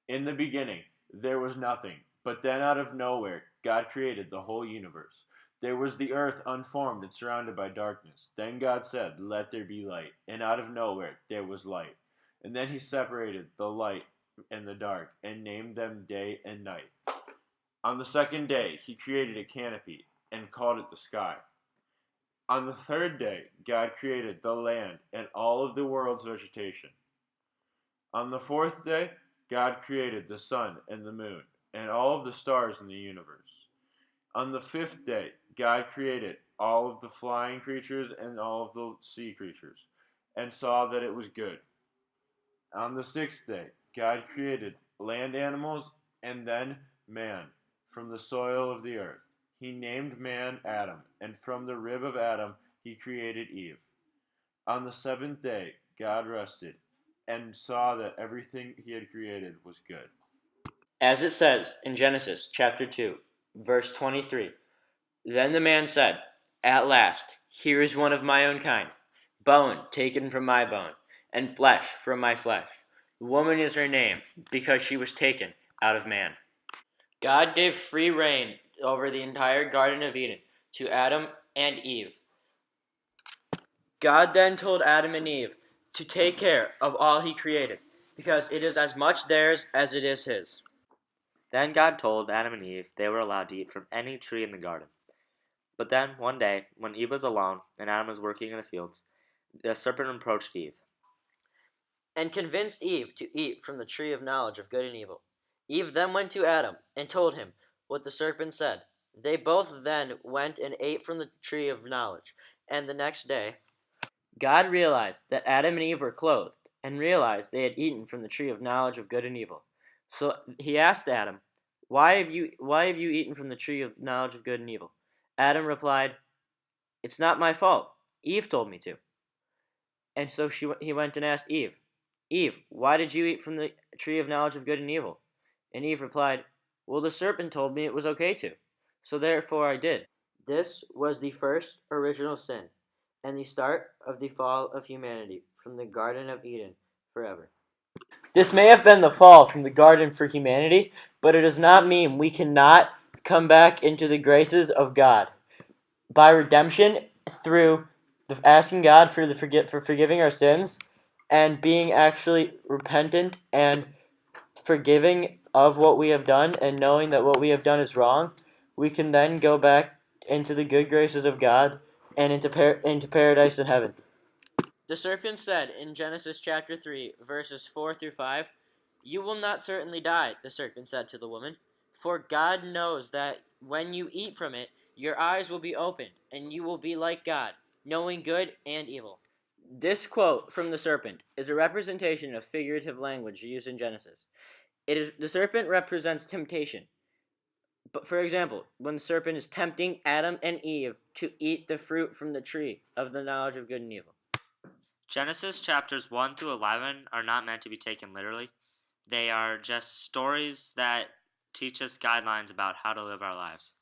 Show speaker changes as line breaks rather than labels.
In the beginning, there was nothing, but then out of nowhere, God created the whole universe. There was the earth unformed and surrounded by darkness. Then God said, "Let there be light." And out of nowhere, there was light. And then he separated the light and the dark and named them day and night. On the second day, he created a canopy and called it the sky. On the third day, God created the land and all of the world's vegetation. On the fourth day, God created the sun and the moon and all of the stars in the universe. On the fifth day, God created all of the flying creatures and all of the sea creatures and saw that it was good. On the sixth day, God created land animals and then man from the soil of the earth. He named man Adam, and from the rib of Adam he created Eve. On the seventh day, God rested and saw that everything he had created was good.
As it says in Genesis chapter 2, verse 23, "Then the man said, 'At last, here is one of my own kind, bone taken from my bone, and flesh from my flesh. Woman is her name, because she was taken out of man.'" God gave free rein over the entire Garden of Eden to Adam and Eve. God then told Adam and Eve to take care of all he created, because it is as much theirs as it is his.
Then God told Adam and Eve they were allowed to eat from any tree in the garden. But then, one day, when Eve was alone and Adam was working in the fields, the serpent approached Eve
and convinced Eve to eat from the tree of knowledge of good and evil. Eve then went to Adam and told him what the serpent said. They both then went and ate from the tree of knowledge, and the next day God realized that Adam and Eve were clothed, and realized they had eaten from the tree of knowledge of good and evil. So he asked Adam, why have you eaten from the tree of knowledge of good and evil?" Adam replied, "It's not my fault. Eve told me to." And so he went and asked Eve, "Eve, why did you eat from the tree of knowledge of good and evil?" And Eve replied, "Well, the serpent told me it was okay to, so therefore I did." This was the first original sin, and the start of the fall of humanity from the Garden of Eden forever. This may have been the fall from the garden for humanity, but it does not mean we cannot come back into the graces of God. By redemption, through asking God for forgiving our sins, and being actually repentant and forgiving of what we have done, and knowing that what we have done is wrong, we can then go back into the good graces of God and into paradise in heaven. The serpent said in Genesis chapter 3, verses 4 through 5, "You will not certainly die," the serpent said to the woman, "for God knows that when you eat from it, your eyes will be opened, and you will be like God, knowing good and evil." This quote from the serpent is a representation of figurative language used in Genesis. The serpent represents temptation. But for example, when the serpent is tempting Adam and Eve to eat the fruit from the tree of the knowledge of good and evil.
Genesis chapters 1 through 11 are not meant to be taken literally. They are just stories that teach us guidelines about how to live our lives.